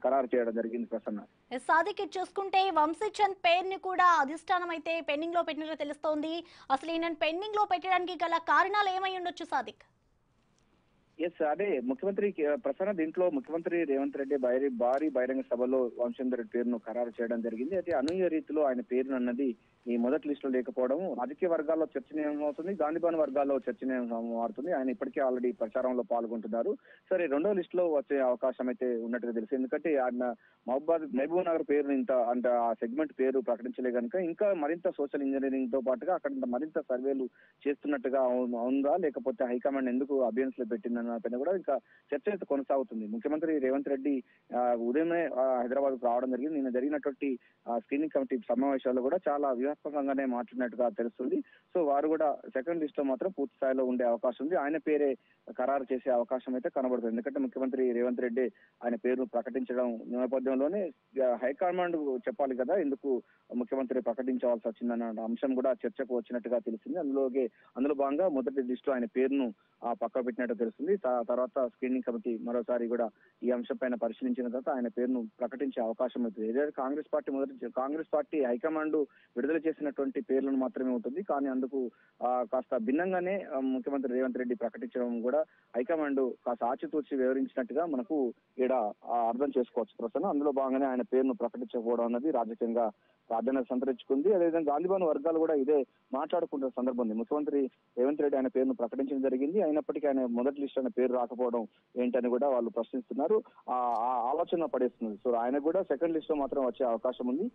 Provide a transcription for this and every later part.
ఖరారు చేయడం జరిగింది ప్రసన్న. సాదిక్ చూసుకుంటే వంశీచంద్ పేరుని కూడా అధిష్టానం అయితే పెండింగ్ లో పెట్టినట్లు తెలుస్తోంది. అసలు ఈయన పెండింగ్ లో పెట్టడానికి గల కారణాలు ఏమై ఉండొచ్చు సాదిక్? అదే ముఖ్యమంత్రి ప్రసన్న దీంట్లో ముఖ్యమంత్రి రేవంత్ రెడ్డి భారీ బహిరంగ సభలో వంశీచంద్ రెడ్డి పేరును ఖరారు చేయడం జరిగింది. అయితే అనూహ్య రీతిలో ఆయన పేరును అన్నది ఈ మొదటి లిస్టులో లేకపోవడం రాజకీయ వర్గాల్లో చర్చనీయాంశం అవుతుంది, గాంధీభవన్ వర్గాల్లో చర్చనీయాంశం మారుతుంది. ఆయన ఇప్పటికే ఆల్రెడీ ప్రచారంలో పాల్గొంటున్నారు. సరే, రెండో లిస్టులో వచ్చే అవకాశం అయితే ఉన్నట్టుగా తెలుసు. ఎందుకంటే ఆయన మహబూబ్ నగర్ పేరును అంటే ఆ సెగ్మెంట్ పేరు ప్రకటించలే కనుక ఇంకా మరింత సోషల్ ఇంజనీరింగ్ తో పాటుగా అక్కడ మరింత సర్వేలు చేస్తున్నట్టుగా ఉందా, లేకపోతే హైకమాండ్ ఎందుకు అభ్యర్థులు లో పెట్టిందన్న పైన కూడా ఇంకా చర్చ అయితే కొనసాగుతుంది. ముఖ్యమంత్రి రేవంత్ రెడ్డి ఉదయమే హైదరాబాద్ కు రావడం జరిగింది. నిన్న జరిగినటువంటి స్క్రీనింగ్ కమిటీ సమావేశాల్లో కూడా చాలా వ్యూహాత్మకంగానే మాట్లాడినట్టుగా తెలుస్తుంది. సో వారు కూడా సెకండ్ లిస్ట్ లో మాత్రం పూర్తి స్థాయిలో ఉండే అవకాశం ఉంది. ఆయన పేరే ఖరారు చేసే అవకాశం అయితే కనబడుతుంది. ఎందుకంటే ముఖ్యమంత్రి రేవంత్ రెడ్డి ఆయన పేరును ప్రకటించడం నేపథ్యంలోనే హైకమాండ్ చెప్పాలి కదా ఎందుకు ముఖ్యమంత్రి ప్రకటించవలసి వచ్చిందన్న అంశం కూడా చర్చకు వచ్చినట్టుగా తెలిసింది. అందులో భాగంగా మొదటి లిస్టు ఆయన పేరును పక్క పెట్టినట్టు తెలుస్తుంది. తర్వాత స్క్రీనింగ్ కమిటీ మరోసారి కూడా ఈ అంశం పైన పరిశీలించిన తర్వాత ఆయన పేరును ప్రకటించే అవకాశం అవుతుంది. ఏదైతే కాంగ్రెస్ పార్టీ హైకమాండ్ విడుదల చేసినటువంటి పేర్లను మాత్రమే ఉంటుంది. కానీ అందుకు కాస్త భిన్నంగానే ముఖ్యమంత్రి రేవంత్ రెడ్డి ప్రకటించడం కూడా హైకమాండ్ కాస్త ఆచితూచి వివరించినట్టుగా మనకు ఈడ అర్థం చేసుకోవచ్చు ప్రసన్న. అందులో భాగంగానే ఆయన పేరును ప్రకటించకపోవడం అన్నది రాజకీయంగా ప్రాధాన్యత సంతరించుకుంది. అదేవిధంగా గాంధీభవన్ వర్గాలు కూడా ఇదే మాట్లాడుకుంటున్న సందర్భం ఉంది. ముఖ్యమంత్రి రేవంత్ రెడ్డి ఆయన పేరును ప్రకటించడం జరిగింది, అయినప్పటికీ ఆయన మొదటి లిస్ట్ అనే పేరు రాకపోవడం ఏంటని కూడా వాళ్ళు ప్రశ్నిస్తున్నారు. ఆ ఆలోచన పడేస్తున్నారు. సో ఆయన కూడా సెకండ్ లిస్ట్ లో మాత్రం వచ్చే అవకాశం ఉంది.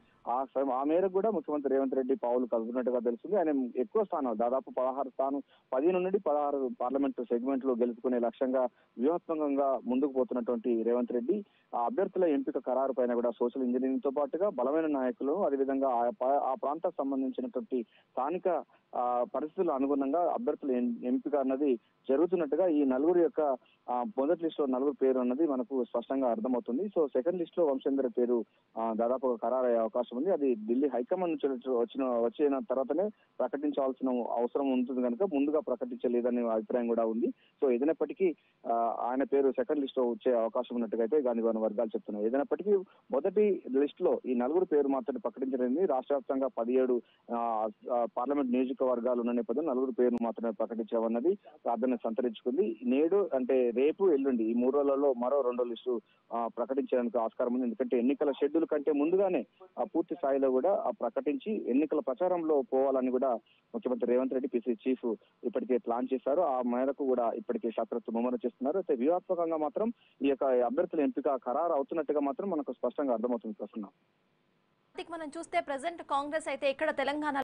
ఆ మేరకు కూడా ముఖ్యమంత్రి రేవంత్ రెడ్డి పావులు కలుపుతున్నట్టుగా తెలుస్తుంది. ఆయన ఎక్కువ స్థానం దాదాపు 10 నుండి 16 పార్లమెంటు సెగ్మెంట్ లో గెలుచుకునే లక్ష్యంగా వ్యూహాత్మకంగా ముందుకు పోతున్నటువంటి రేవంత్ రెడ్డి ఆ అభ్యర్థుల ఎంపిక ఖరారు పైన కూడా సోషల్ ఇంజనీరింగ్ తో పాటుగా బలమైన నాయకులు, అదేవిధంగా ఆ ప్రాంతానికి సంబంధించినటువంటి స్థానిక పరిస్థితుల అనుగుణంగా అభ్యర్థుల ఎంపిక అన్నది జరుగుతున్నట్టుగా ఈ నలుగురు యొక్క మొదటి లిస్ట్ లో నలుగురు పేరు అన్నది మనకు స్పష్టంగా అర్థమవుతుంది. సో సెకండ్ లిస్ట్ లో వంశీచంద్ పేరు దాదాపు ఖరారయ్యే అవకాశం ఉంది. అది ఢిల్లీ హైకమాండ్ నుంచి వచ్చిన తర్వాతనే ప్రకటించాల్సిన అవసరం ఉంటుంది కనుక ముందుగా ప్రకటించలేదనే అభిప్రాయం కూడా ఉంది. సో ఏదైనప్పటికీ ఆయన పేరు సెకండ్ లిస్ట్ లో వచ్చే అవకాశం ఉన్నట్టుగా అయితే గాంధీభవన్ వర్గాలు చెప్తున్నాయి. ఏదైనప్పటికీ మొదటి లిస్ట్ లో ఈ నలుగురు పేరు మాత్రమే ప్రకటించలేదు. రాష్ట్ర వ్యాప్తంగా 17 పార్లమెంట్ నియోజకవర్గాలు ఉన్న నేపథ్యంలో నలుగురు పేరు మాత్రమే ప్రకటించామన్నది ప్రాధాన్యత సంతరించుకుంది. నేడు అంటే రేపు ఎల్లుండి ఈ 3 రోజులలో మరో 2 లిస్టు ప్రకటించడానికి ఆస్కారం ఉంది. ఎందుకంటే ఎన్నికల షెడ్యూల్ కంటే ముందుగానే పూర్తి స్థాయిలో కూడా ప్రకటించి ఎన్నికల ప్రచారంలో పోవాలని కూడా ముఖ్యమంత్రి రేవంత్ రెడ్డి పిసిసి చీఫ్ ఇప్పటికే ప్లాన్ చేశారు. ఆ మేరకు కూడా ఇప్పటికే శాస్త్రవేత్తలు ముమ్మరం చేస్తున్నారు. అయితే వ్యూహాత్మకంగా మాత్రం ఈ యొక్క అభ్యర్థుల ఎంపిక ఖరారు అవుతున్నట్టుగా మాత్రం మనకు స్పష్టంగా అర్థమవుతుంది ప్రసన్న. మనం చూస్తే ప్రెసెంట్ కాంగ్రెస్ అయితే ఇక్కడ తెలంగాణ